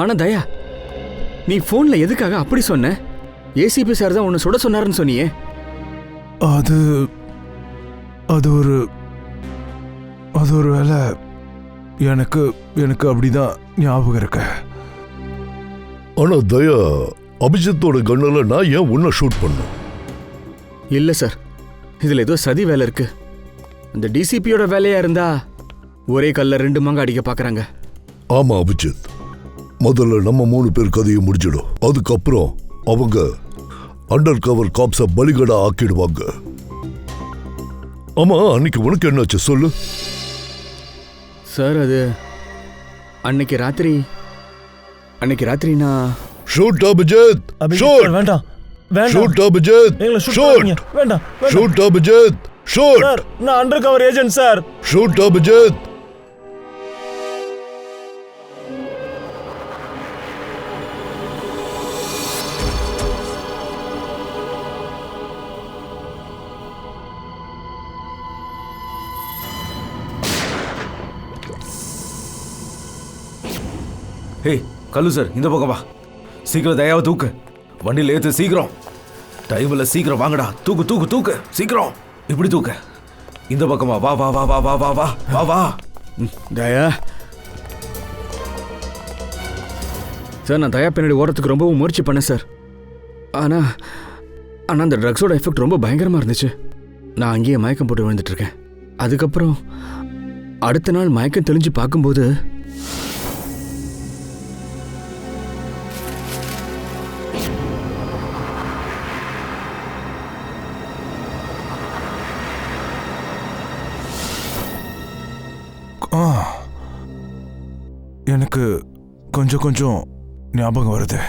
ஆனா தயா, நீ போன்ல எதுக்காக அப்படி சொன்ன? ஏசிபி சார் தான் உன்னை சுட சொன்னாருன்னு சொன்னியே. அது அது ஒரு அது ஒரு வேலை எனக்கு எனக்கு அப்படிதான் ஞாபகம் இருக்கு. ஆனா தயா, அபிஜித்தோட கண்ணால நான் ஏன் உன்னை ஷூட் பண்ண? இல்ல சார், இதுல ஏதோ சதி வேலை இருக்கு. அந்த டிசிபியோட வேலையா இருந்தா ஒரே கல்ல 2 மாங்க அடிக்க பாக்குறாங்க. ஆமா அபிஜித், முதல்ல நம்ம 3 பேர் கதையை முடிச்சிடும். அதுக்கப்புறம் அவங்க அண்டர் கவர் காப்ஸ பலிகடா ஆக்கிடுவாங்க. ஆமா, அன்னைக்கு உனக்கு என்னாச்சு சொல்லு. சார், அது அன்னைக்கு ராத்திரி நான் ஷூட் அபிஜித், ஷூட். வேண்டாம் வேண்டாம், ஷூட் அபிஜித், ஷூட். வேண்டாம், ஷூட் அபிஜித், ஷூட். சார், நான் under cover agent sir. Shoot Abhijit. Hey கல்லு சார், இந்த பக்கம் வா. சீக்கிரம் தயாவை தூக்கு, வண்டியில் ஏற்று சீக்கிரம். டைமில் சீக்கிரம் வாங்கடா. தூக்கு தூக்கு தூக்கு சீக்கிரம். இப்படி தூக்கு. இந்த பக்கமா வா வா வா வா வா வா வா வா வா. தயா சார், நான் தயா பின்னாடி ஓடுறதுக்கு ரொம்பவும் முயற்சி பண்ணேன் சார். ஆனால் அந்த ட்ரக்ஸோட எஃபெக்ட் ரொம்ப பயங்கரமாக இருந்துச்சு. நான் அங்கேயே மயக்கம் போட்டு விழுந்துட்டு இருக்கேன். அதுக்கப்புறம் அடுத்த நாள் மயக்கம் தெளிஞ்சு பார்க்கும்போது எனக்கு கொஞ்சம் கொஞ்சம் ஞாபகம் வருது.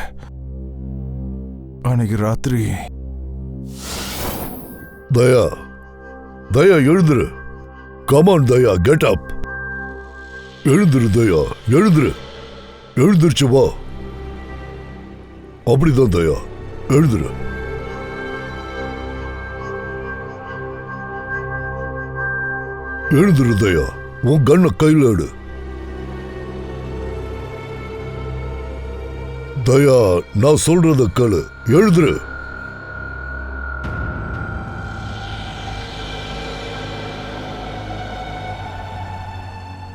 அன்னைக்கு ராத்திரி தயா, தயா எழுந்துரு. கமான் தயா, கெட் அப். எழுந்துரு தயா, எழுந்துரு. எழுந்திருச்சு வா. அப்படிதான் தயா, எழுந்துரு. எழுந்துரு தயா, உன் கண்ணை கையில் எடு. தயா, நான் சொல்றத கேளு. எழுதுரு.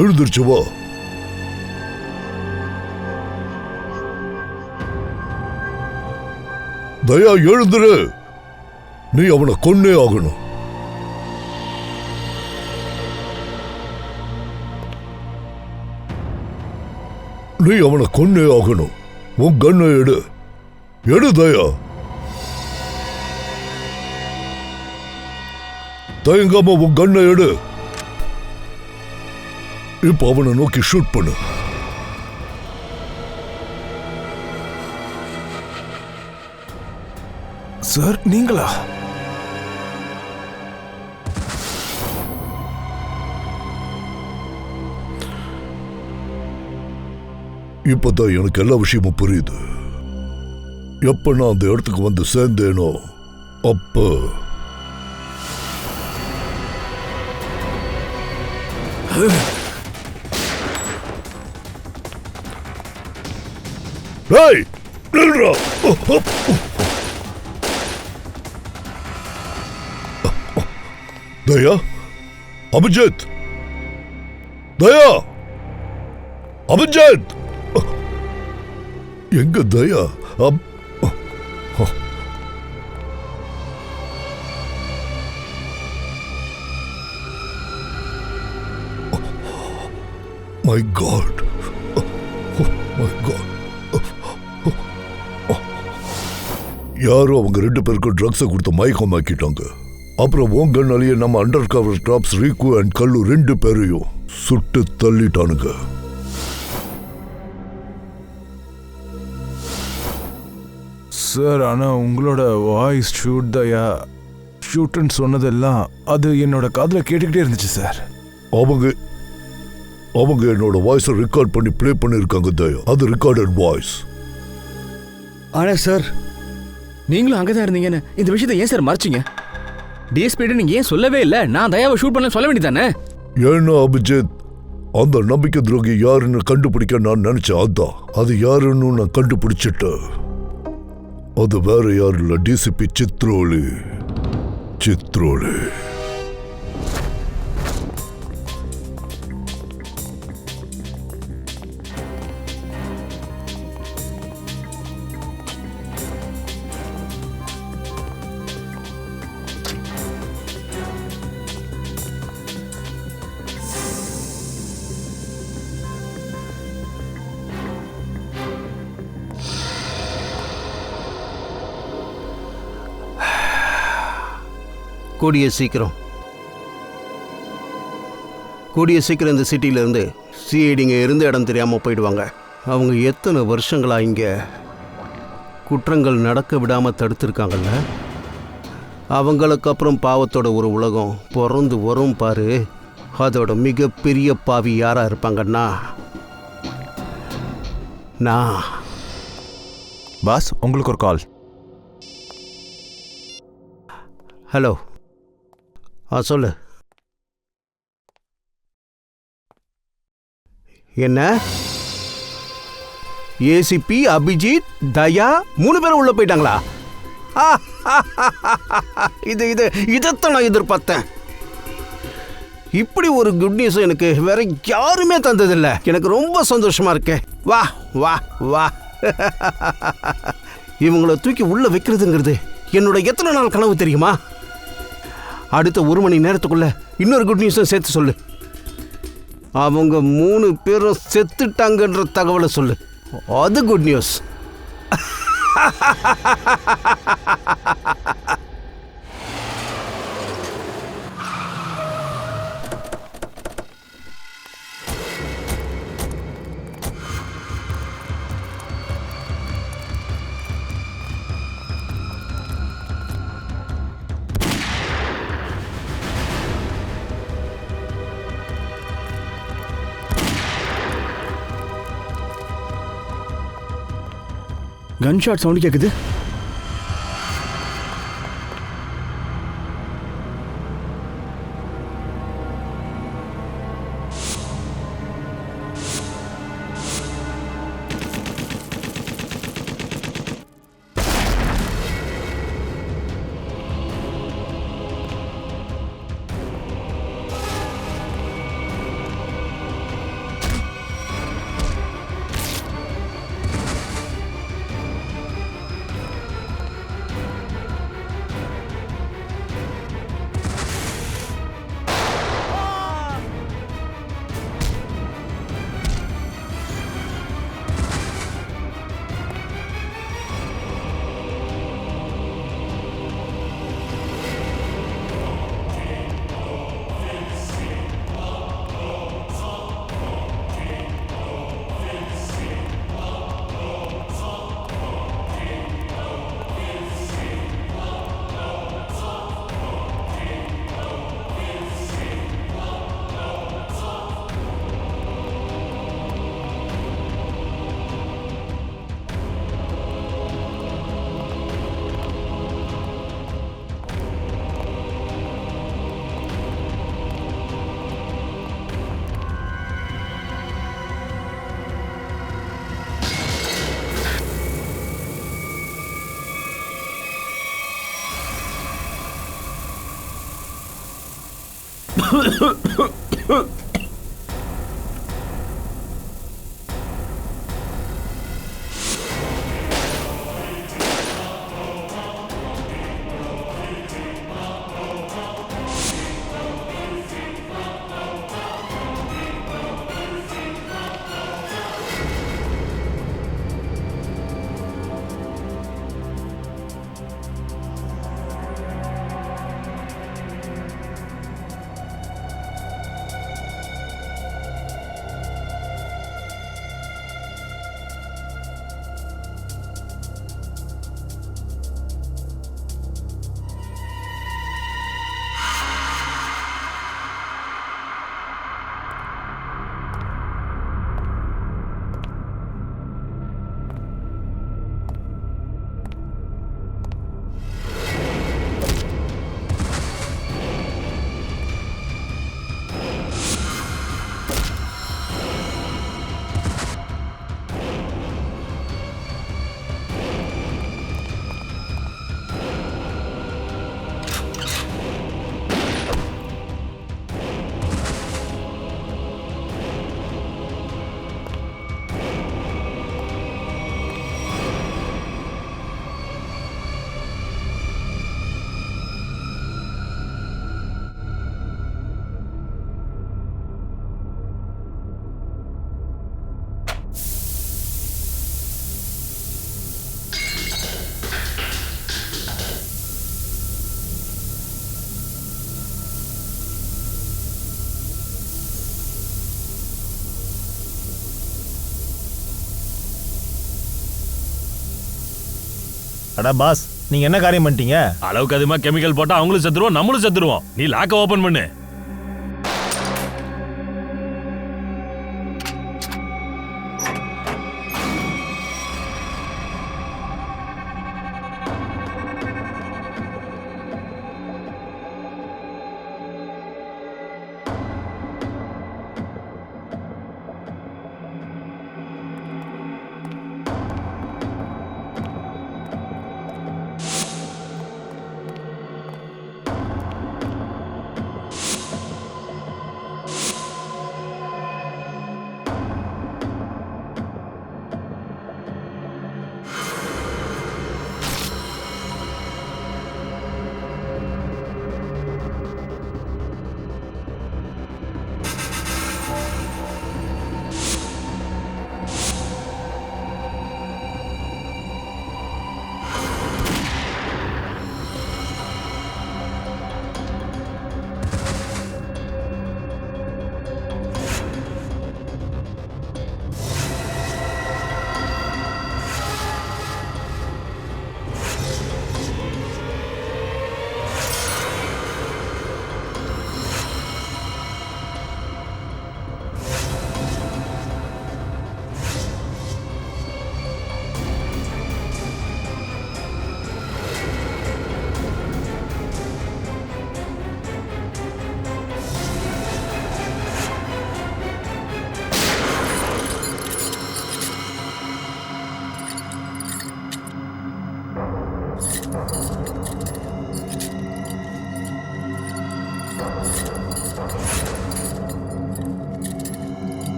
எழுந்திருச்சு வா. தயா எழுந்துரு. நீ அவனை கொன்னே ஆகணும். நீ அவனை கொன்னே ஆகணும். உன் கண்ணை எடு. எடு தயா. தயங்காம உன் கண்ணை எடு. இப்ப அவனை நோக்கி ஷூட் பண்ணு. சார், நீங்களா? இப்பதான் எனக்கு எல்லா விஷயமும் புரியுது. எப்ப நான் அந்த இடத்துக்கு வந்து சேர்ந்தேனோ அப்ப தயா, அபிஜித், தயா, அபிஜித், எங்க தயா? My God. My God. யாரோ அவங்க 2 பேருக்கும் ட்ரக்ஸை கொடுத்து மயக்கமாக்கிட்டாங்க. அப்புறம் உன் கண்ணாலேயே நம்ம அண்டர் கவர் கிராப்ஸ் ரீகு அண்ட் கல்லு 2 பேரையும் சுட்டு தள்ளிட்டானுங்க. சார், ஆனா உங்களோட வாய்ஸ் ஷூட் தயா ஷூட்னு சொன்னதெல்லாம் அது என்னோட காதுல கேட்டுக்கிட்டே இருந்துச்சு சார். அவங்க என்னோட வாய்ஸை ரெக்கார்ட் பண்ணி ப்ளே பண்ணிருக்காங்க தயா. அது ரெக்கார்டட் வாய்ஸ். ஆனா சார், நீங்களும் அங்கதான் இருந்தீங்கன்னு இந்த விஷயத்தை ஏன் சார் மறைச்சிங்க? டிஎஸ்பி நீங்க ஏன் சொல்லவே இல்லை? நான் தயாவை ஷூட் பண்ண சொல்ல வேண்டியதானே? ஏன்னா அபிஜித், அந்த நம்பிக்கை துரோகி யாருன்னு கண்டுபிடிக்க நான் நினைச்சேன். அதான் அது யாருன்னு நான் கண்டுபிடிச்சிட்டேன். அது வேற யாரும் இல்ல, டிசிபி சித்ரோலி. கூடிய சீக்கிரம் இந்த சிட்டியிலேருந்து சிஐடிங்க இருந்த இடம் தெரியாமல் போயிடுவாங்க. அவங்க எத்தனை வருஷங்களாக இங்கே குற்றங்கள் நடக்க விடாமல் தடுத்துருக்காங்கல்ல. அவங்களுக்கு அப்புறம் பாவத்தோட ஒரு உலகம் பிறந்து வரும் பாரு. அதோட மிகப்பெரிய பாவி யாராக இருப்பாங்கன்னா நான். பாஸ், உங்களுக்கு ஒரு கால். ஹலோ. சொல்லு. என்ன? ஏசிபி, அபிஜித், தயா 3 பேரும் உள்ள போயிட்டாங்களா? இதைத்தான் நான் எதிர்பார்த்தேன். இப்படி ஒரு குட் நியூஸ் எனக்கு வேற யாருமே தந்ததில்லை. எனக்கு ரொம்ப சந்தோஷமா இருக்கு. வா வா வா. இவங்களை தூக்கி உள்ள வைக்கிறதுங்கிறது என்னோட எத்தனை நாள் கனவு தெரியுமா? அடுத்த 1 மணி நேரத்துக்குள்ள இன்னொரு குட் நியூஸும் சேர்த்து சொல்லு. அவங்க 3 பேரும் செத்துட்டாங்கன்ற தகவலை சொல்லு. அது good news. Gun shot sound கேட்குது. அடா பாஸ், நீங்க என்ன காரியம் பண்ணிட்டீங்க? அளவுக்கு அதிகமா கெமிக்கல் போட்டா அவங்களும் செத்துருவோம், நம்மளும் செத்துருவோம். நீ லாக்க ஓபன் பண்ணு.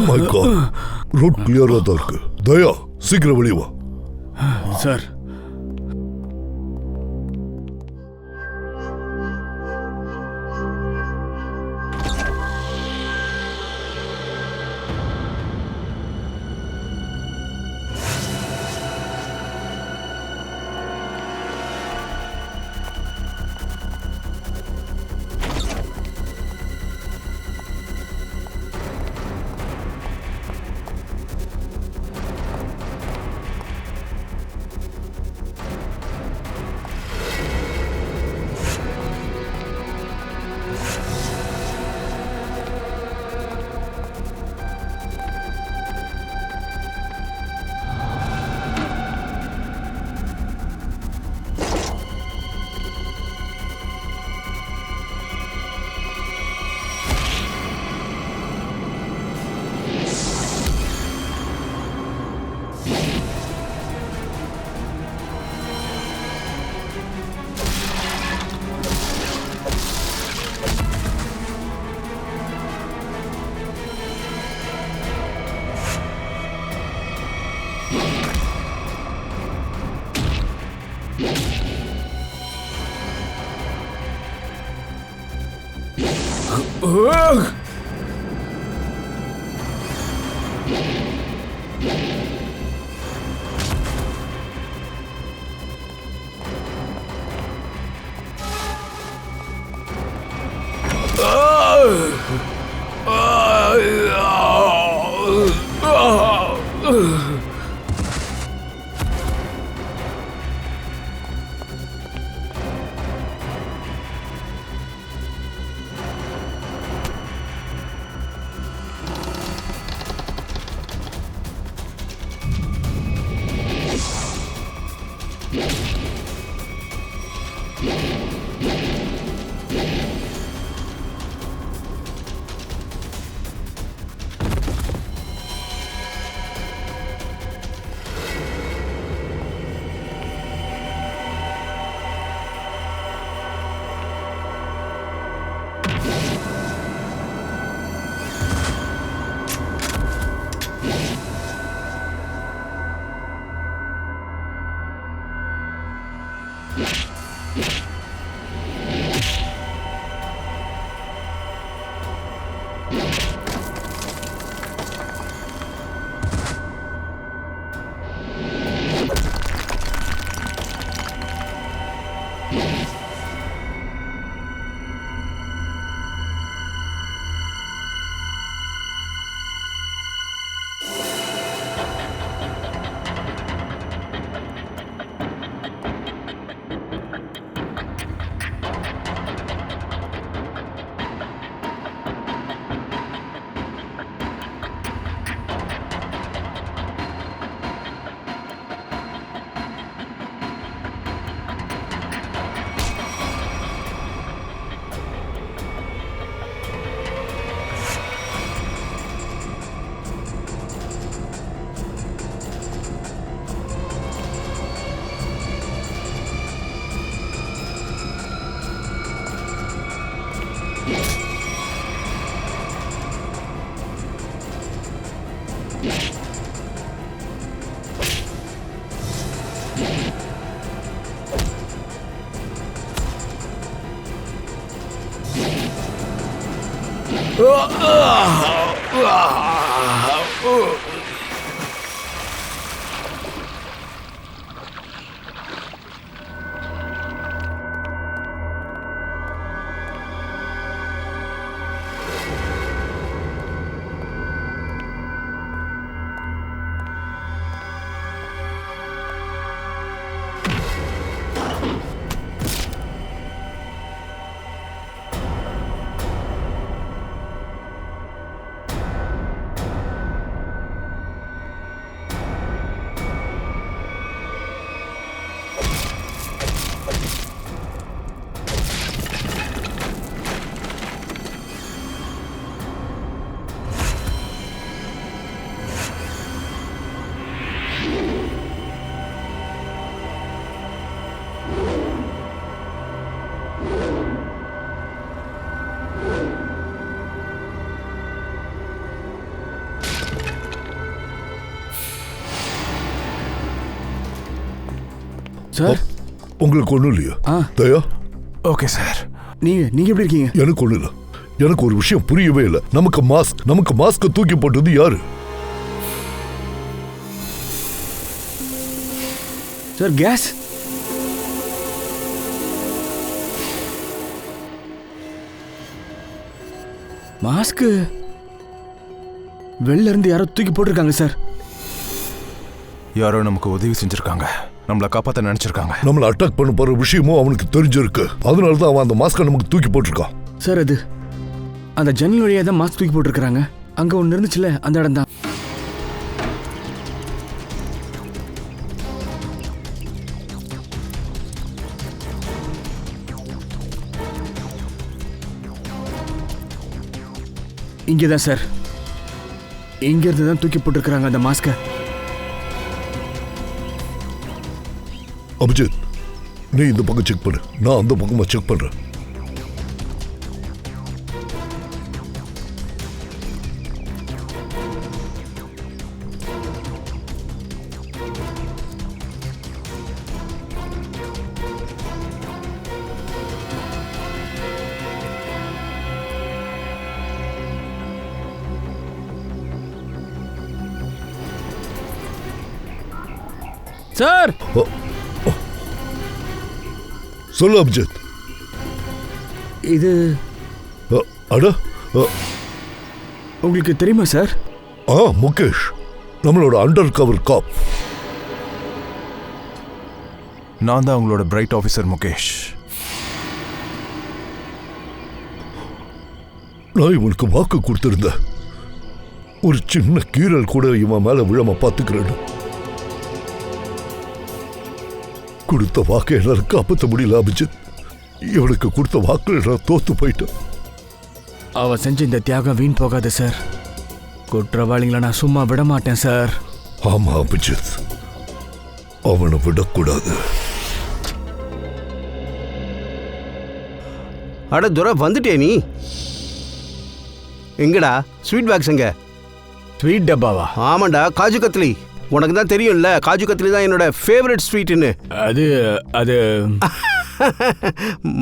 My God. ரோட் கிளியரா தான் இருக்கு. தயா, சீக்கிரம் வெளியே வா. சார், சார் உங்களுக்கு ஒண்ணும் இல்லையா? ஆ தயா, ஓகே சார். நீங்க எப்படி இருக்கீங்க? எனக்கு ஒண்ணு இல்ல. எனக்கு ஒரு விஷயம் புரியவே இல்லை. நமக்கு மாஸ்க் தூக்கி போட்டது யாரு? சார் கேஸ் மாஸ்க் வெளில இருந்து யாரோ தூக்கி போட்டிருக்காங்க சார். யாரோ நமக்கு உதவி செஞ்சிருக்காங்க, நம்மளை காப்பாற்ற நினைச்சிருக்காங்க. நம்மளை அட்டாக் பண்ண போற விஷயமும் அவனுக்கு தெரிஞ்சிருக்கு. அதனால தான் அவன் அந்த மாஸ்கை நமக்கு தூக்கி போட்டிருக்கான். சார் அது அந்த ஜன்னல் வழியாக தான் மாஸ்க் தூக்கி போட்டிருக்காங்க. அங்கே ஒன்று இருந்துச்சுல, அந்த இடம் தான். இங்கே தான் சார், இங்கேருந்து தான் தூக்கி போட்டிருக்கிறாங்க அந்த மாஸ்கை. அபிஜித், நீ இந்த பக்கம் செக் பண்ணு, நான் அந்த பக்கமா செக் பண்றேன். சார் சொல்லு அபிஜித். இது அட, உங்களுக்கு தெரியுமா சார்? முகேஷ், நம்மளோட அண்டர் கவர் காப். நான் தான் உங்களோட பிரைட் ஆஃபீஸர் முகேஷ். நான் இவனுக்கு வாக்கு கொடுத்திருந்தேன், ஒரு சின்ன கீறல் கூட இவன் மேல விழாம பாத்துக்கிறேன்னு. கொடுத்த வாக்கை என்னால காப்பாற்ற முடியல அபிஜித். இவனுக்கு கொடுத்த வாக்கு நான் தோத்து போயிட்டேன். அவ செஞ்ச இந்த தியாகம் வீண் போகாது சார். குற்றவாளிகளை நான் சும்மா விட மாட்டேன் சார். ஆமா அபிஜித், அவனை விடக்கூடாது. அட துரை, வந்துட்டே நீ? எங்கடா ஸ்வீட் பாக்ஸ்? எங்க ஸ்வீட் டப்பாவா? ஆமாண்டா, காஜு கத்லி. உனக்கு தான் தெரியும்ல, காஜு கத்லி தான் என்னோட ஃபேவரட் ஸ்வீட்டுன்னு. அது அது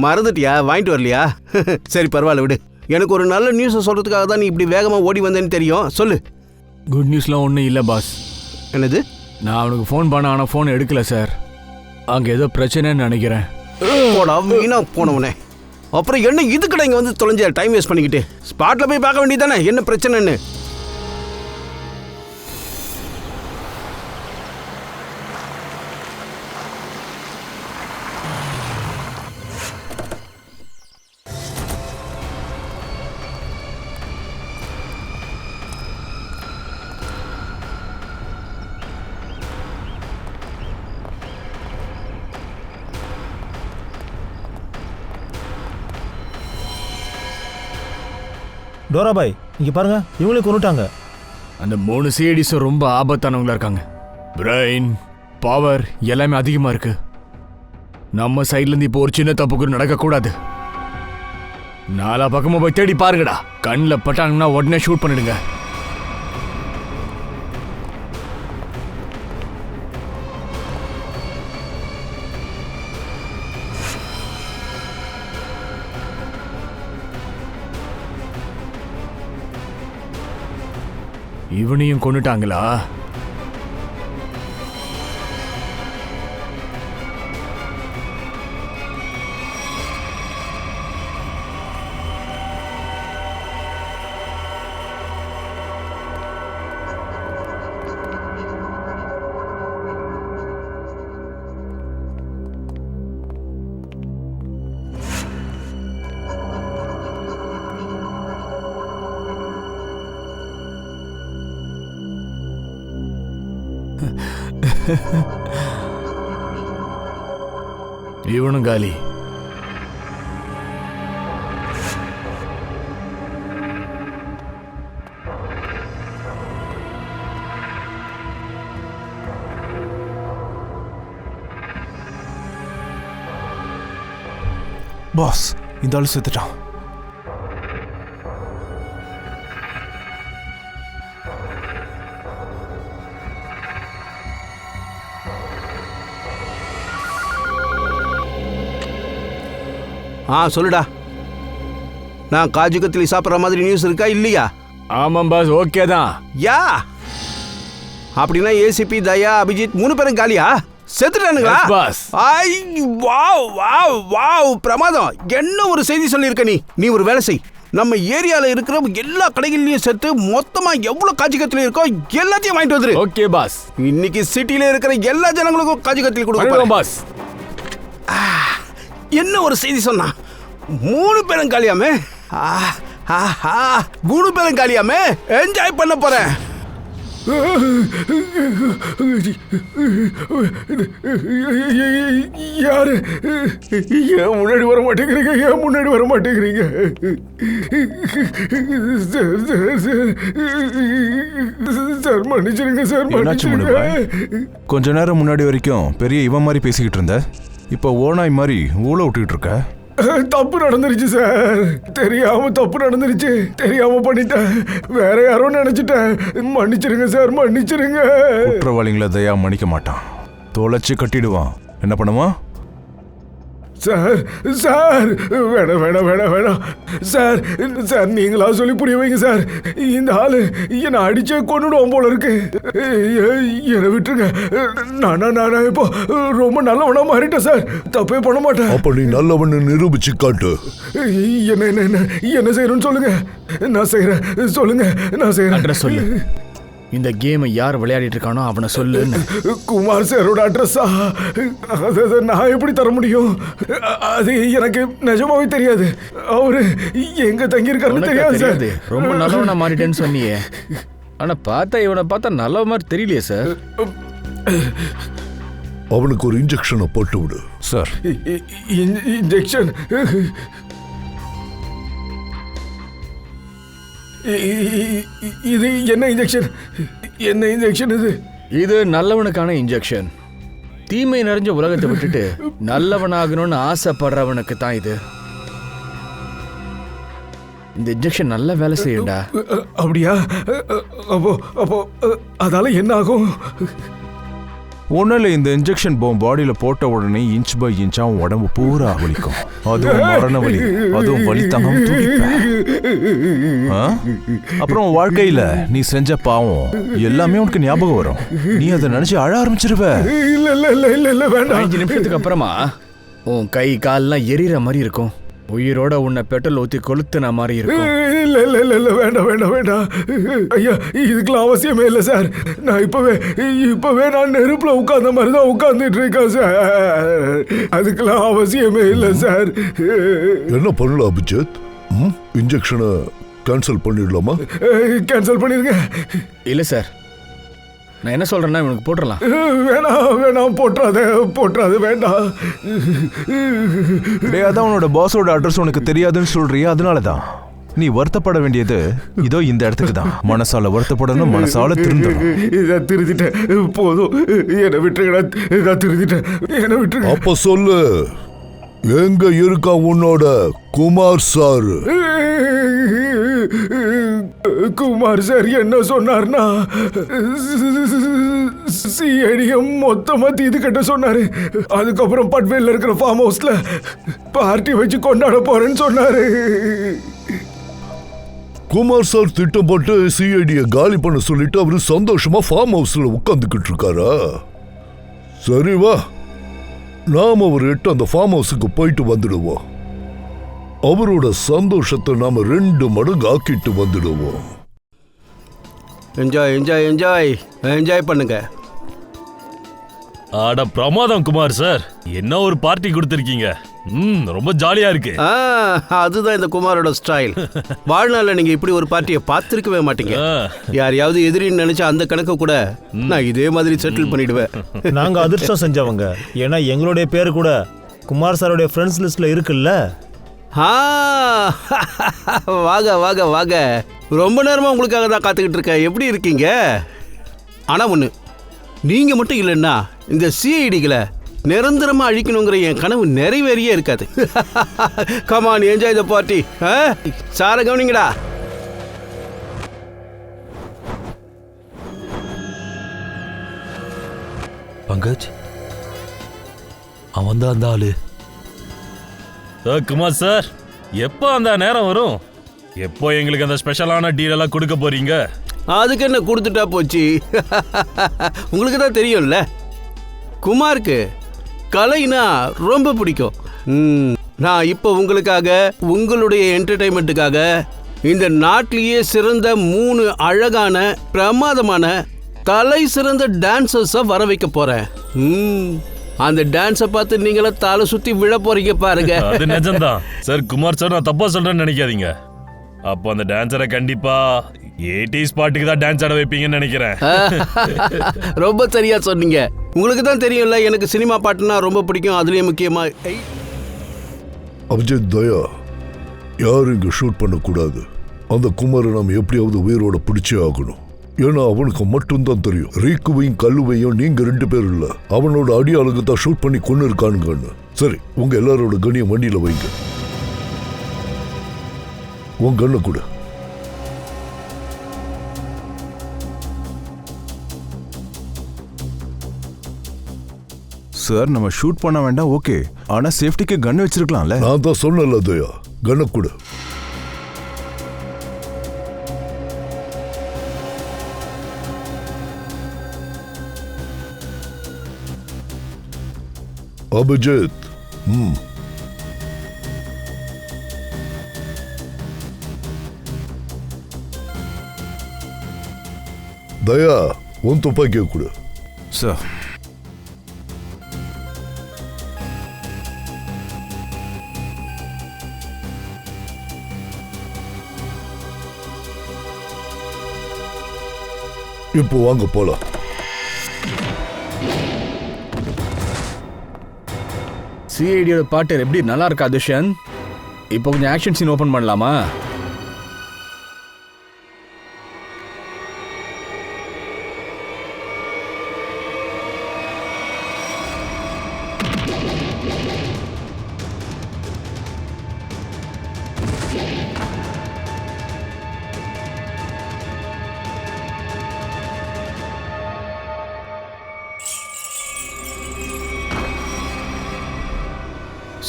மறந்துட்டியா? வாங்கிட்டு வரலையா? சரி பரவாயில்ல, விடு. எனக்கு ஒரு நல்ல நியூஸை சொல்கிறதுக்காக தான் நீ இப்படி வேகமாக ஓடி வந்தேன்னு தெரியும். சொல்லு. குட் நியூஸ்லாம் ஒன்றும் இல்லை பாஸ். என்னது? நான் அவனுக்கு ஃபோன் பண்ண, ஆனால் ஃபோன் எடுக்கல சார். அங்கே ஏதோ பிரச்சனைன்னு நினைக்கிறேன். போடா வீணா போனவனே. அப்புறம் என்ன இதுக்கடா இங்கே வந்து தொலைஞ்ச டைம் வேஸ்ட் பண்ணிக்கிட்டு? ஸ்பாட்டில் போய் பார்க்க வேண்டியது தானே என்ன பிரச்சனைன்னு. டோரா பாய், இங்கே பாருங்க, இவங்களே கொண்டுட்டாங்க. அந்த 3 சிஐடிஸும் ரொம்ப ஆபத்தானவங்களா இருக்காங்க. பிரெயின் பவர் எல்லாமே அதிகமாக இருக்கு. நம்ம சைட்லேருந்து இப்போ ஒரு சின்ன தப்பு கூட நடக்கக்கூடாது. நாலா பக்கமாக போய் தேடி பாருங்கடா. கண்ணில் பட்டாங்கன்னா உடனே ஷூட் பண்ணிடுங்க. இவனையும் கொன்னுட்டாங்களா? இவனும் காலி. பாஸ், இந்த ஆள் செத்துட்டான். சொல்லுடா. நான் காஜு கத்திலி சாப்பிட்ற மாதிரி நியூஸ் இருக்கா இல்லையா? ஆமாம் பாஸ், ஓகே தான். யா அப்படின்னா ஏசிபி, தயா, அபிஜித் 3 பேரும் காலியா? செத்துட்டானுங்களா? Yes, boss. ஐ வாவ் வாவ் வாவ், பிரமாதம். என்ன ஒரு செய்தி சொல்லியிருக்க நீ ஒரு வேலை செய். நம்ம ஏரியால இருக்கிற எல்லா கடைகள்லயும் சேர்த்து மொத்தமா எவ்வளவு காஜு கத்திலி இருக்கோ எல்லாத்தையும் வாங்கிட்டு வந்துரு. Okay boss. இன்னைக்கு சிட்டில இருக்கிற எல்லா ஜனங்களுக்கும் காஜு கத்திலி கொடுக்க பாஸ். என்ன ஒரு செய்தி சொன்னா? 3 பேரும் காலியாமே. 3 பேரும் காலியாமே. என்ஜாய் பண்ண போறேன். யாரு? ஏன் முன்னாடி வர மாட்டேங்கிறீங்க? ஏன் முன்னாடி வர மாட்டேங்கிறீங்க? சார் மன்னிச்சிருங்க சார், மன்னிச்சிருங்க. கொஞ்ச நேரம் முன்னாடி வரைக்கும் பெரிய இவன் மாதிரி பேசிக்கிட்டு இருந்த, இப்போ ஓனாய் மாதிரி ஊழ விட்டுக்கிட்டு இருக்க. தப்பு நடந்துருச்சு சார், தெரியாம தப்பு நடந்துருச்சு, தெரியாம பண்ணிட்டேன், வேற யாரோ நினைச்சிட்டேன், மன்னிச்சிருங்க சார், மன்னிச்சிருங்க. குற்றவாளிகளை தயா மன்னிக்க மாட்டான், தொலைச்சு கட்டிடுவான். என்ன பண்ணுவான்? சார் சார், வேணாம் வேணாம் வேணாம் வேணாம் சார். சார் நீங்களா சொல்லி புரிய வைங்க சார். இந்த ஆளு என்னை அடிச்சே கொண்டுடுவோம் போல இருக்கு. என்னை விட்டுருங்க. நானா இப்போ ரொம்ப நல்லவனா மாறிட்டேன் சார், தப்பே பண்ண மாட்டேன். அப்ப நீ நல்லவன் நிரூபிச்சு காட்டு. என்ன செய்யணும்னு சொல்லுங்க, நான் செய்யறேன். சொல்லுங்க, நான் செய்யறேன். அட்ரஸ் சொல்லு. இந்த கேமை யார் விளையாடிட்டு இருக்கானோ அவனை சொல்லு. குமார் சாரோட அட்ரஸா? அதை நான் எப்படி தர முடியும்? அது எனக்கு நிஜமாவே தெரியாது. அவரு எங்க தங்கியிருக்காருன்னு தெரியாது சார். ரொம்ப நல்லவனா மாறிட்டேன்னு சொன்னியே, ஆனா இவனை பார்த்தா நல்ல மாதிரி தெரியலையே சார். அவனுக்கு ஒரு இன்ஜெக்ஷனை போட்டு விடு சார். இன்ஜெக்ஷன்? இது என்ன இன்ஜெக்ஷன்? என்ன இன்ஜெக்ஷன் இது? இது நல்லவனுக்கான இன்ஜெக்ஷன். தீமை நிறைஞ்ச உலகத்தை விட்டுட்டு நல்லவனாகணும்னு ஆசைப்படுறவனுக்கு தான் இது. இந்த இன்ஜெக்ஷன் நல்ல வேலை செய்யும்டா. அப்படியா? அப்போ அதால என்ன ஆகும்? ஒன்னும் இந்த இன்ஜெக்ஷன் பாடியில போட்ட உடனே இன்ச் பை இன்ச்சா உடம்பு பூரா வலிக்கும். அதுவும் மரண வலி, அதுவும் வலி தாங்காம அப்புறம் வாழ்க்கையில நீ செஞ்ச பாவம் எல்லாமே உனக்கு ஞாபகம் வரும். நீ அதை நினைச்சு அழ ஆரம்பிச்சிருவ. இல்ல இல்ல இல்ல இல்ல இல்ல வேண்டாம். 5 நிமிஷத்துக்கு அப்புறமா உன் கை கால்லாம் எரியற மாதிரி இருக்கும். உயிரோட உன்னை பெட்ரோல் ஊத்தி கொளுத்துன மாதிரி இருக்கும். இல்ல இல்ல இல்ல இல்ல வேண்டாம் வேண்டாம் வேண்டாம் ஐயா, இதுக்கெல்லாம் அவசியமே இல்லை சார். நான் இப்பவே நான் நெருப்புல உட்கார்ந்த மாதிரி தான் உட்கார்ந்துட்டு இருக்கேன் சார். அதுக்கெல்லாம் அவசியமே இல்லை சார். என்ன பண்ணலாம் அபிஜித்? இன்ஜெக்ஷனை கேன்சல் பண்ணிடலாமா? கேன்சல் பண்ணிருங்க. இல்ல சார், நான் என்ன சொல்றேன்னா இவனுக்கு போட்டுடலாம். வேணாம் வேணாம், போட்டுறாத வேண்டாம். அதான் உன்னோட பாஸோட அட்ரஸ் உனக்கு தெரியாதுன்னு சொல்றியா? அதனாலதான் நீ வருத்தப்பட வேண்டியது இதோ இந்த இடத்துக்கு தான். மனசால வருத்தப்படணும், மனசால திருந்தணும். இதை திருத்திட்டேன், போதும், என்னை விட்டுருங்க. இதை திருத்திட்டேன், என்னை விட்டுருங்க. அப்ப சொல்லு, எங்க இருக்கா உன்னோட குமார் சார்? குமார் சார் என்ன சொன்னார்னா, சிஐடிஎம் மொத்தமா தீது கட்ட சொன்னாரு. அதுக்கப்புறம் பட்வேல இருக்கிற ஃபார்ம் ஹவுஸ்ல பார்ட்டி வச்சு கொண்டாட போறேன்னு சொன்னாரு. குமார் சார் திட்டம் போட்டு சிஐடியை காலி பண்ண சொல்லிட்டு அவரு சந்தோஷமா ஃபார்ம் ஹவுஸ்ல உட்காந்துக்கிட்டு இருக்காரா? சரி வா, நாம ஒரு அந்த ஃபார்ம் ஹவுஸுக்கு போயிட்டு வந்துடுவோம். அவரோட சந்தோஷத்தை நாம 2 மடங்கு ஆக்கிட்டு வந்துடுவோம். என்ஜாய் என்ஜாய் என்ஜாய் என்ஜாய் பண்ணுங்க. ஆட பிரமாதம் குமார் சார், என்ன ஒரு பார்ட்டி கொடுத்துருக்கீங்க. ரொம்ப ஜாலியா இருக்கு. அதுதான் இந்த குமாரோட ஸ்டைல். வாழ்நாள்ல நீங்க இப்படி ஒரு பார்ட்டியை பார்த்திருக்கவே மாட்டீங்க. யாரையாவது எதிரின்னு நினைச்சா அந்த கணக்கு கூட நான் இதே மாதிரி செட்டில் பண்ணிடுவேன். நாங்க அதிர்ஷ்டம் செஞ்சவங்க. ஏன்னா எங்களுடைய பேரு கூட குமார் சாரோடைய ஃப்ரெண்ட்ஸ் லிஸ்ட்ல இருக்குல்ல. வாங்க வாங்க வாங்க, ரொம்ப நேரமா உங்களுக்காக தான் காத்துக்கிட்டு இருக்கேன். எப்படி இருக்கீங்க? ஆனா ஒண்ணு, நீங்க மட்டும் இல்லைன்னா இந்த சிஐடிகளை நிரந்தரமா அழிக்கணுங்கிற என் கனவு நிறைவேறியே இருக்காது. Come on, enjoy the party. சார கவனிங்கடா. பங்கஜ், அவன் தான் அந்த ஆளு. குமார் சார், எப்போ அந்த நேரம் வரும்? எப்போ எங்களுக்கு அந்த ஸ்பெஷலான டீல் எல்லாம் கொடுக்க போறீங்க? அதுக்கு என்ன கொடுத்துட்டா போச்சு. உங்களுக்கு தான் தெரியும்ல, குமாருக்கு கலைனா ரொம்ப பிடிக்கும். நான் இப்போ உங்களுக்காக, உங்களுடைய என்டர்டைன்மெண்ட்டுக்காக இந்த நாட்டிலேயே சிறந்த 3 அழகான பிரமாதமான தலை சிறந்த டான்சர்ஸை வர வைக்க போறேன். அந்த டான்ஸை பார்த்து நீங்களும் தலை சுத்தி விழ போறீங்க பாருங்க. அது நிஜம்தான் சார். குமார் சார், நான் தப்பா சொல்றேன்னு நினைக்காதீங்க. அப்போ அந்த டான்ஸரை கண்டிப்பா 80s பாட்டுக்கு தான் டான்ஸ் ஆட வைப்பீங்கன்னு நினைக்கிறேன். ரொம்ப சரியா சொன்னீங்க. உங்களுக்கு தான் தெரியும்ல, எனக்கு சினிமா பாட்டுனா ரொம்ப பிடிக்கும். அதுலயும் முக்கியமா அபிஜித், தயா, யாரும் இங்க ஷூட் பண்ணக்கூடாது. அந்த குமாரை நாம் எப்படியாவது உயிரோட பிடிச்சே ஆகணும். ஏன்னா அவனுக்கு மட்டும்தான் தெரியும் ரீக்குவையும் கல்லுவையும் நீங்க 2 பேரும் இல்ல, அவனோட அடியாளுக்கு தான் ஷூட் பண்ணி கொண்டு இருக்கானுங்கன்னு. சரி, உங்க எல்லாரோட கண்ணியம் வண்டியில வைங்க. உன் கண்ணை கூட. சார், நம்ம ஷூட் பண்ண வேண்டாம், ஓகே. ஆனா சேஃப்டிக்கு கன் வச்சிருக்கலாம்ல. நான் தான் சொன்னல தயா, கண்ணை கூட. அபிஜித், தயா, உன் துப்பாக்கிய கூட. சார், இப்போ வாங்க போலாம். சிஐடியோட பாட்டு எப்படி நல்லா இருக்கா துஷ்யந்த்? இப்போ கொஞ்சம் ஆக்ஷன் சீன் ஓபன் பண்ணலாமா?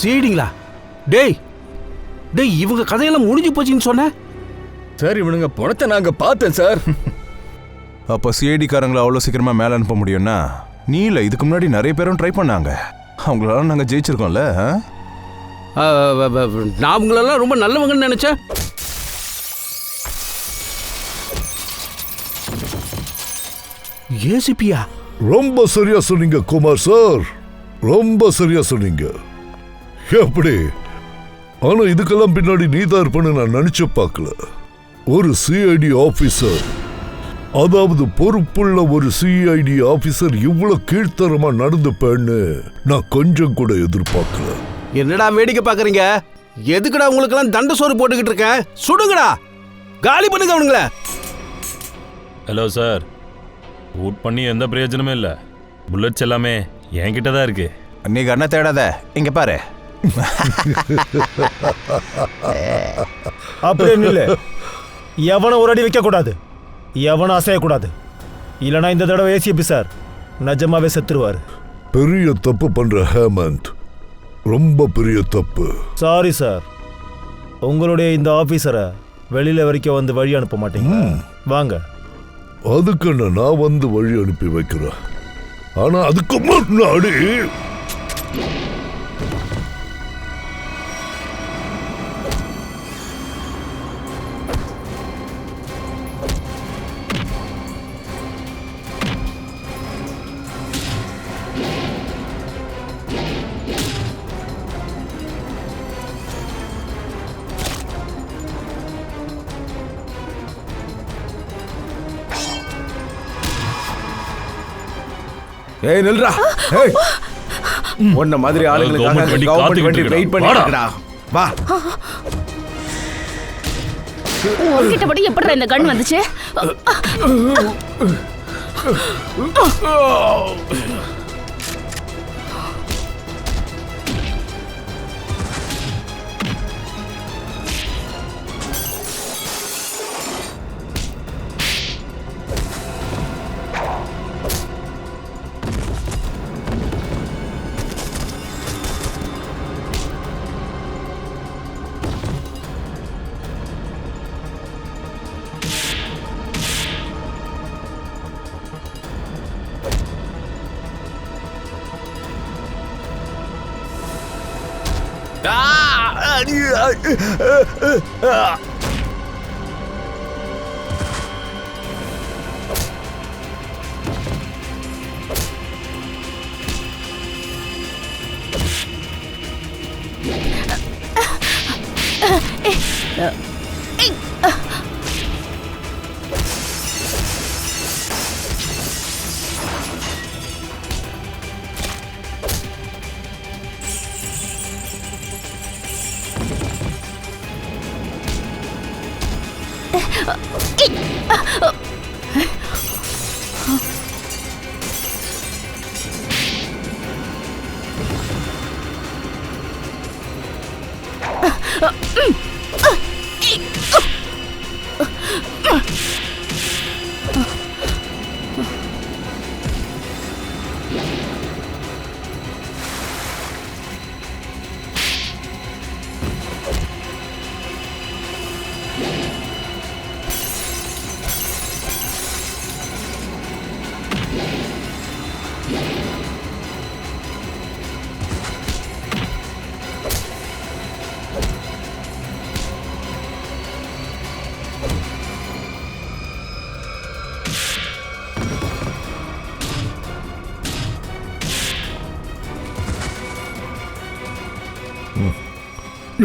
சீடிங்களா? டேய் டேய், இவங்க கதையெல்லாம் முடிஞ்சு போச்சுன்னு சொன்ன சார். இவனுங்க பணத்தை நாங்க பார்த்தேன் சார். அப்ப சிஐடி காரங்களை அவ்வளோ சீக்கிரமா மேல அனுப்ப முடியும்னா நீ இல்ல, இதுக்கு முன்னாடி நிறைய பேரும் ட்ரை பண்ணாங்க. அவங்களால நாங்க ஜெயிச்சிருக்கோம்ல. நான் அவங்களெல்லாம் ரொம்ப நல்லவங்கன்னு நினைச்சேன். ஏசிபியா? ரொம்ப சரியா சொன்னீங்க குமார் சார், ரொம்ப சரியா சொன்னீங்க. எப்படி? ஆனா இதுக்கெல்லாம் பின்னாடி நீதான் இருப்பேன்னு நான் நினைச்சு பார்க்கல. ஒரு சிஐடி ஆபீசர், அதாவது பொறுப்புள்ள ஒரு சிஐடி ஆபீசர் இவ்வளவு கீழ்த்தரமா நடந்துப்பேன்னு நான் கொஞ்சம் கூட எதிர்பார்க்கல. என்னடா வேடிக்கை பாக்குறீங்க? எதுக்குடா உங்களுக்கு எல்லாம் தண்ட சோறு போட்டுக்கிட்டு இருக்கேன்? சுடுங்கடா, காலி பண்ணுங்க அவனுங்கள. ஹலோ சார், ஷூட் பண்ணி எந்த பிரயோஜனமே இல்லை. புல்லட்ஸ் எல்லாமே என்கிட்ட தான் இருக்கு. நீ கண்ணை தேடாத, இங்க பாரு. அப்படியே நில்லு. எவனை ஒரு அடி வைக்க கூடாது, எவனும் அசையக்கூடாது. இல்லைனா இந்த தடவை ஏசிபி சார் நிஜமாவே செத்துருவாரு. பெரிய தப்பு பண்ற ஹேமந்த், ரொம்ப பெரிய தப்பு. சாரி சார், உங்களுடைய இந்த ஆபீசரை வெளியில வரைக்கும் வந்து வழி அனுப்ப மாட்டீங்க. வாங்க. அதுக்கு நான் வந்து வழி அனுப்பி வைக்கிறேன். ஆனா அதுக்கு முன்னாடி ஏய் நில்றா. ஏய் உன்ன மாதிரி ஆளுங்களுக்காக கவர்மெண்ட் வண்டி வெயிட் பண்ணிட்டடா. வா. உன்கிட்ட மட்டும் எப்படி இந்த கன் வந்துச்சு?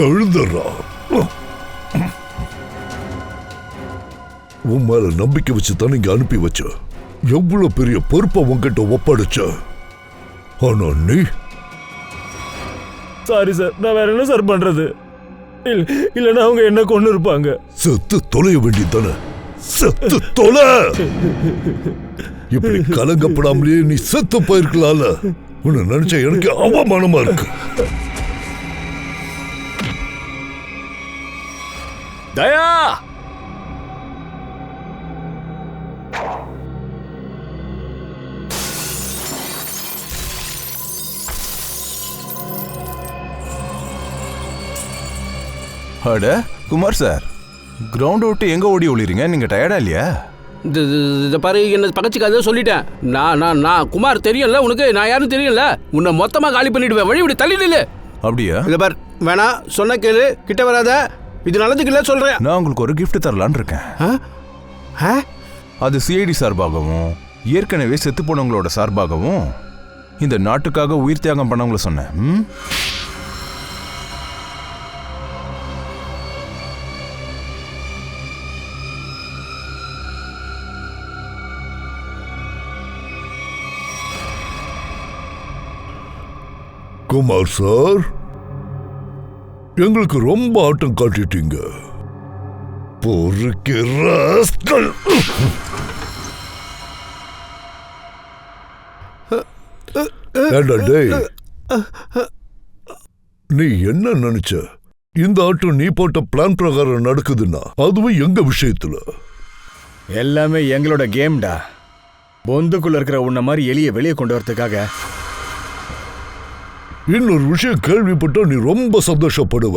எழுதுறா. உன் மேல நம்பிக்கை வச்சு தான் இங்க அனுப்பி வச்ச. எவ்வளவு பெரிய பொறுப்பை உன்கிட்ட ஒப்படைச்ச. ஆனா நீ சாரி சார், நான் வேற என்ன சார் பண்றது? இல்லைன்னா அவங்க என்ன கொண்டு இருப்பாங்க. செத்து தொலைய வேண்டியதானே. செத்து தொலை. இப்படி கலங்கப்படாமலேயே நீ செத்து போயிருக்கலாம்ல. உன்னை நினைச்சா எனக்கு அவமானமா இருக்கு. தயா, அட குமார் சார், கிரவுண்ட் விட்டு எங்க ஓடி ஒளிறீங்க? நீங்க டயர்டா இல்லையா? இந்த பாரு, என்ன பகச்சிக்காத சொல்லிட்டேன். நான் குமார் தெரியும்ல உனக்கு, நான் யாரும் தெரியும்ல. உன்னை மொத்தமா காலி பண்ணிடுவேன். வழி விட்டு தள்ளி நில்லு. அப்படியா? இத பார், வேணா சொன்ன கேளு, கிட்ட வராத. இது நல்லதுக்கு இல்ல சொல்றேன். நான் உங்களுக்கு ஒரு கிஃப்ட் தரலான்னு இருக்கேன். அது சிஐடி சார்பாகவும் ஏற்கனவே செத்து போனவங்களோட சார்பாகவும் இந்த நாட்டுக்காக உயிர் தியாகம் பண்ணவங்கள சொன்னேன். குமார் சார், எங்களுக்கு ரொம்ப ஆட்டம் காட்டிட்டீங்க. பொறுக்கி ராஸ்கல். டேய், நீ என்ன நினைச்ச? இந்த ஆட்டம் நீ போட்ட பிளான் பிரகாரம் நடக்குதுன்னா அதுவும் எங்க விஷயத்துல. எல்லாமே எங்களோட கேம்டா. பொந்துக்குள்ள இருக்கிற உன்ன மாதிரி எலியை வெளியே கொண்டு வரதுக்காக. இன்னொரு விஷயம் கேள்விப்பட்டா நீ ரொம்ப சந்தோஷப்படுவ.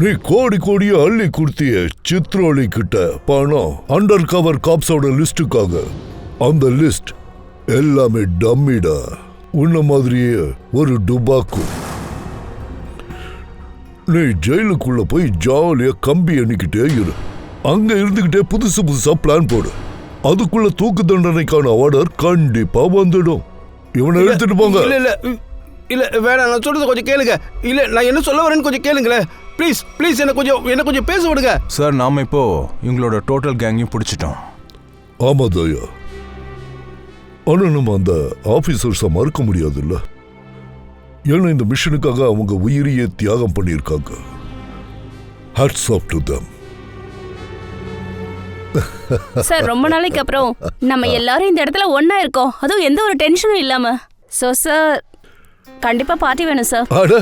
நீ கோடி கோடிய அள்ளி குடுத்திய சித்ரோலி கிட்ட பணம் அண்டர் கவர் காப்ஸோட லிஸ்டுக்காக. அந்த லிஸ்ட் எல்லாமே டம்மிடா. உன்ன மாதிரியே ஒரு டுபாக்கு. நீ ஜெயிலுக்குள்ள போய் ஜாலியா கம்பி எண்ணிக்கிட்டே இரு. அங்க இருந்துகிட்டே புதுசு புதுசா பிளான் போடு. அதுக்குள்ள தூக்கு தண்டனைக்கான ஆர்டர் கண்டிப்பா வந்துடும். இவனை எடுத்துட்டு போங்க. இல்ல இல்ல இல்ல வேணாம், நான் சொல்றது கொஞ்சம் கேளுங்க. இல்ல நான் என்ன சொல்ல வரேன்னு கொஞ்சம் கேளுங்களேன். ப்ளீஸ் ப்ளீஸ் என்ன கொஞ்சம் பேச விடுங்க சார். நாம இப்போ இவங்களோட டோட்டல் கேங்கையும் பிடிச்சிட்டோம். ஆமா தயா, ஆனா நம்ம அந்த ஆபீசர்ஸை மறுக்க முடியாதுல்ல. ஏன்னா இந்த மிஷனுக்காக அவங்க உயிரியே தியாகம் பண்ணியிருக்காங்க. Hats off to them. Sir ரொம்ப நாளைக்கு அப்புறம் நம்ம எல்லாரும் இந்த இடத்துல ஒண்ணா இருக்கோம், அதுவும் எந்த ஒரு டென்ஷனும் இல்லாம. சோ சார் கண்டிப்பா பார்ட்டி வேணும் சார். அட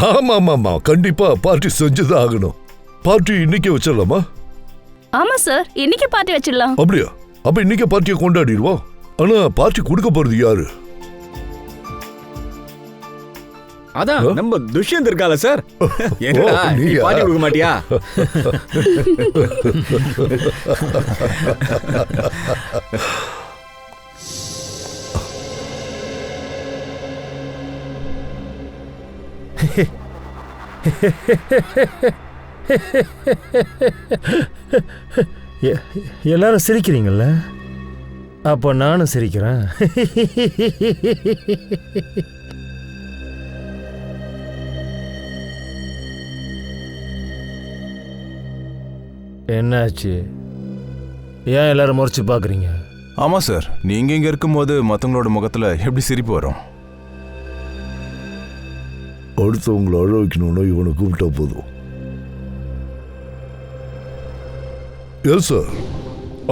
ஆமா ஆமா, கண்டிப்பா பார்ட்டி செஞ்சுதான் ஆகணும். பார்ட்டி இன்னைக்கே வச்சிடலாமா? ஆமா சார், இன்னைக்கு பார்ட்டி வச்சிடலாம். அப்படியா? அப்ப இன்னைக்கு பார்ட்டியை கொண்டாடிடுவோம். ஆனா பார்ட்டி கொடுக்க போறது யாரு? அதான் நம்ம துஷ்யந்த் இருக்கால சார். என்னடா நீ பாட்டி கொடுக்க மாட்டியா? எல்லாரும் சிரிக்கிறீங்கல்ல, அப்போ நானும் சிரிக்கிறேன். என்னாச்சு? ஏன் எல்லாரும் முறைச்சு பார்க்குறீங்க? ஆமா சார், நீங்க இங்க இருக்கும்போது மற்றவங்களோட முகத்துல எப்படி சிரிப்பு வரும்? அடுத்தவங்களை அழ வைக்கணும்னா இவனை கூப்பிட்டா போதும். எஸ் சார்,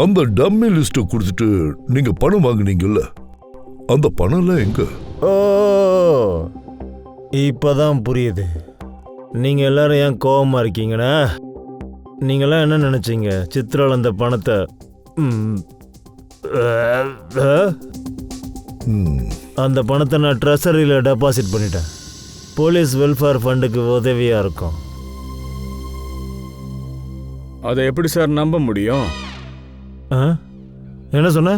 அந்த டம்மி லிஸ்ட்டை கொடுத்துட்டு நீங்க பணம் வாங்குனீங்கல்ல, அந்த பணம்லாம் எங்க? ஓ, இப்போதான் புரியுது நீங்கள் எல்லாரும் ஏன் கோபமா இருக்கீங்கன்னா. நீங்களாம் என்ன நினச்சிங்க? சித்ரால் அந்த பணத்தை அந்த பணத்தை நான் ட்ரெஸரியில் டெபாசிட் பண்ணிட்டேன். போலீஸ் வெல்ஃபேர் ஃபண்டுக்கு உதவியாக இருக்கும். அதை எப்படி சார் நம்ப முடியும்? என்ன சொன்ன?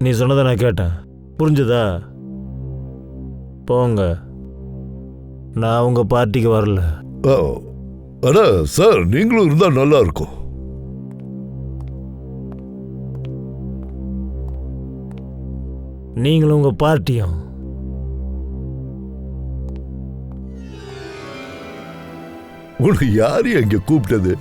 நீ சொன்னதை நான் கேட்டேன், புரிஞ்சுதா? போங்க, நான் உங்க பார்ட்டிக்கு வரல. அட சார், நீங்களும் இருந்தா நல்லா இருக்கும். நீங்களும் உங்க பார்ட்டியும். உனக்கு யாரு அங்க கூப்பிட்டது?